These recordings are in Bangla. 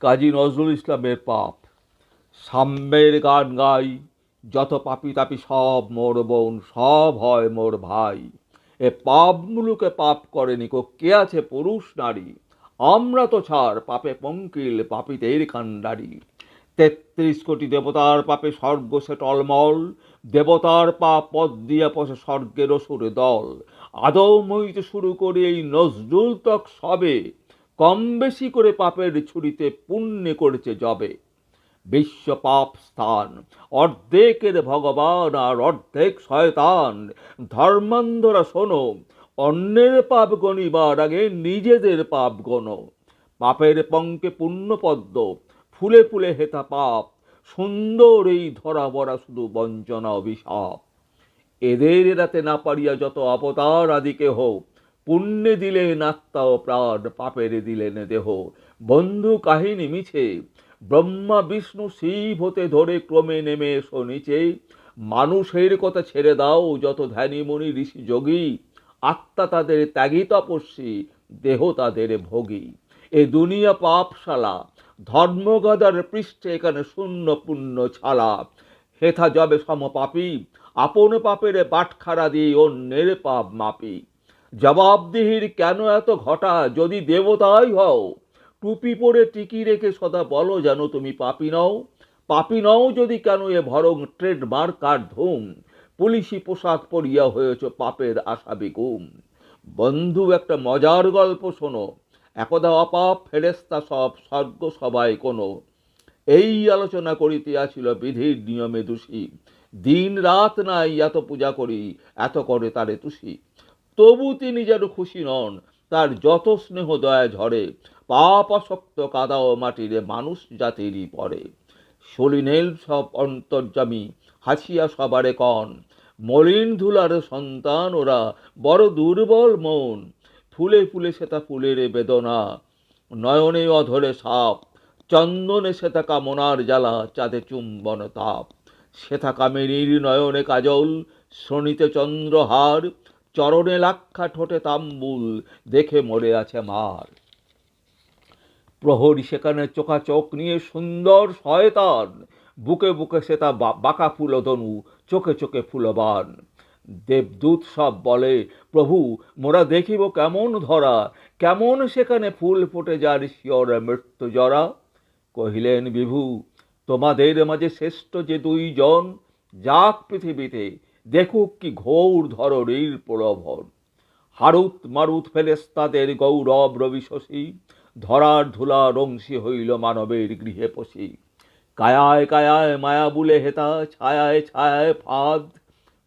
কাজী নজরুল ইসলামের পাপ। সাম্যের গান গাই, যত পাপি তাপি সব মোর বোন, সব হয় মোর ভাই। এ পাপ মুলুকে পাপ করেনি কো, কে আছে পুরুষ নারী? আমরা তো ছাড় পাপে পঙ্কিল, পাপীদের কান্ডারি। ৩৩ কোটি দেবতার পাপে স্বর্গ সে টলমল, দেবতার পাপ পথ দিয়ে পশে স্বর্গের অসুর দল। আদম হইতে শুরু করে এই নজরুল তক সবে, কম বেশি করে পাপের ছুরিতে পুণ্যে করেছে জবে। বিশ্ব পাপ স্থান, অর্ধেকের ভগবান আর অর্ধেক শয়তান। ধর্মান্ধরা শোনো, অন্যের পাপ গণিবার আগে নিজেদের পাপ গণ। পাপের পঙ্কে পুণ্যপদ্ম, ফুলে ফুলে হেথা পাপ, সুন্দর এই ধরা বড়া শুধু বঞ্চনা অভিশাপ। এদের এড়াতে না পারিয়া যত অবতার আদিকে হোক, পুণ্যে দিলেন আত্মা ও প্রাণ, পাপের দিলেন দেহ। বন্ধু কাহিনী মিছে, ব্রহ্মা বিষ্ণু শিব হতে ধরে ক্রমে নেমে এসো নিচে। মানুষের কথা ছেড়ে দাও, যত ধ্যানী মুনি ঋষি যোগী, আত্মা তাদের ত্যাগী তপস্বী, দেহ তাদের ভোগী। এ দুনিয়া পাপশালা, ধর্মগদার পৃষ্ঠে এখানে শূন্য পুণ্য ছালা। হেথা যবে সমপাপী, আপন পাপের বাটখারা দিয়ে অন্যের পাপ মাপি। জবাবদিহির কেন এত ঘটা, যদি দেবতাই হও? টুপি পরে টিকি রেখে সদা বলো যেন তুমি পাপি নও। পাপি নও যদি কেন এ ভরং ট্রেডমার্ক আর ধুম, পুলিশি পোশাক পরিয়া হয়েছ পাপের আসামি গুম। বন্ধু একটা মজার গল্প শোনো, একদা অপাপ ফেরেস্তা সব স্বর্গ সবাই কোনো। এই আলোচনা করিতেছিল বিধির নিয়মে দোষী, দিন রাত নাই এত পূজা করি, এত করে তারে তুষি। তবু তিনি যেন খুশি নন, তার যত স্নেহ দয়া ঝরে, পাপ আসক্ত কাদা ও মাটিরে মানুষ জাতিরই পরে। সলিনেল সব অন্তর্যামী, হাসিয়া সবারে কন, মলিন ধুলার সন্তান ওরা, বড় দুর্বল মন। ফুলে ফুলে সেটা ফুলের বেদনা, নয়নে অধরে সাপ, চন্দনে সেতা কামনার জ্বালা, চাঁদে চুম্বন তাপ। সেথা কামিনীর নয়নে কাজল, শোনিতে চন্দ্রহার, চরণে লাক্ষা ঠোঁটে তাম্বুল, দেখে মরে আছে মার। প্রহরী সেখানে চোখাচোখ নিয়ে সুন্দর শয়তান, বুকে বুকে সেটা বাঁকা ফুলধনু, চোখে চোখে ফুলবান। দেবদূত সব বলে, প্রভু মোরা দেখিব কেমন ধরা, কেমন সেখানে ফুল ফুটে যার শিয়রে মৃত্যু জরা। কহিলেন বিভু, তোমাদের মাঝে শ্রেষ্ঠ যে দুইজন, যাক পৃথিবীতে দেখুক কি ঘোর ধরণীর প্রলোভন। হারুত মারুত ফেরেস্তাদের গৌরব রবি শশী, ধরার ধুলা রংসী হইল মানবের গৃহে পশি। কায়ায় কায়ায় মায়া বুলে হেতা, ছায়ায় ছায়ায় ফাঁদ,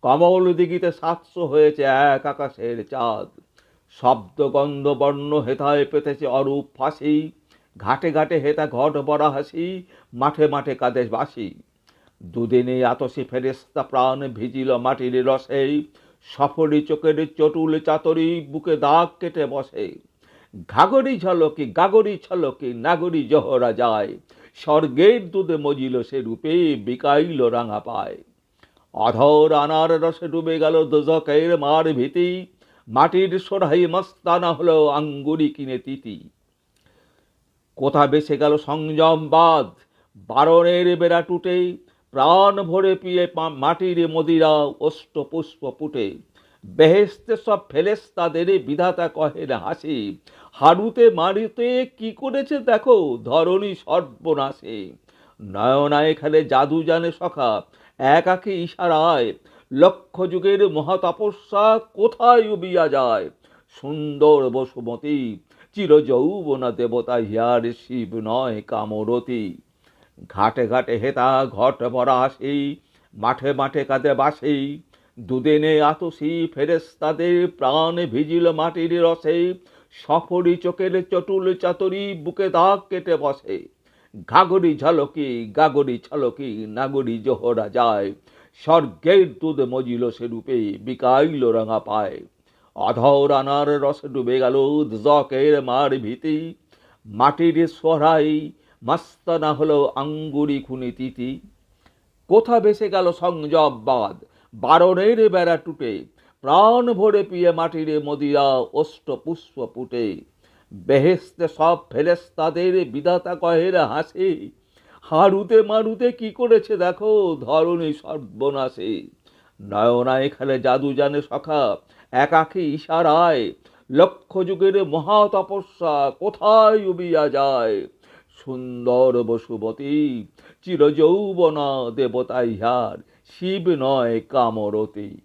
কমল দিগিতে ৭০০ হয়েছে এক আকাশের চাঁদ। শব্দ গন্ধ বর্ণ হেতায় পেতেছে অরূপ ফাঁসি, ঘাটে ঘাটে হেতা ঘট বড়া হাসি, মাঠে মাঠে কাঁদে বাসি। দুদিনে আতসী ফেরেস্তা প্রাণ ভিজিল মাটির রসে, সফরি চোখের চটুল চাতরি, বুকে দাগ কেটে বসে। ঘাগরি ঝলকি গাগরি ছলকি, নাগরি জহরা যায়, স্বর্গের দুধে মজিল সে রূপে, বিকাইল রাঙা পায়। অধর আনার রসে ডুবে গেল দোজকের মার ভীতি, মাটির সোরাই মস্তানা হলো আঙ্গুরি কিনে তিতি। কোথা বেসে গেল সংযমবাদ, বারণের বেড়া টুটে, প্রাণ ভরে পিয়ে মাটির মদিরা, অষ্ট পুষ্প পুটে। বেহেস্তে সব ফেরেস্তাদের বিধাতা কহেন হাসি, হারুতে মারুতে কি করেছে দেখো ধরণী সর্বনাশে। নয়না এখানে জাদু জানে সখা, এক আঁখি ইশারায়, লক্ষ যুগের মহাতপস্যা কোথায় উবিয়া যায়। সুন্দর বসুমতী, চির যৌবনা দেবতা, হিয়ার শিব নয় কামরতী। ঘাটে ঘাটে হেতা ঘট ভরা আসি, মাঠে মাঠে কাঁদে বাসি। দুদিনে আতসী ফেরেস্তাদের প্রাণ ভিজিল মাটির রসে, সফরি চোখের চটুল চাতরি, বুকে দাগ কেটে বসে। ঘাগরি ঝলকি গাগরি ছলকি, নাগরি জোহরা যায়, স্বর্গের দুধ মজিল সে রূপে, বিকাইল রাঙা পায়। অধর আনার রসে ডুবে গেল দোজকের মার ভীতি, মাটির সোহরাই মাস্তানা হলো আঙ্গুরি খুনি তিতি। কোথা ভেসে গেল সংযমবাদ, বারণের বেড়া টুটে, প্রাণ ভরে পিয়ে মাটির মদিরা, অষ্ট পুষ্প পুটে। বেহেস্তে সব ফেরেস্তাদের বিধাতা কহের হাসে, হারুতে মারুতে কি করেছে দেখো ধরণী সর্বনাশে। নয়নায় খেলে জাদু জানে সখা, একাকী ইশারায় লক্ষ যুগের মহা তপস্যা কোথায় উবিয়া যায়। সুন্দর বসুবতী চিরযৌবনা দেবতা ইহার, শিব নয় কামরতী।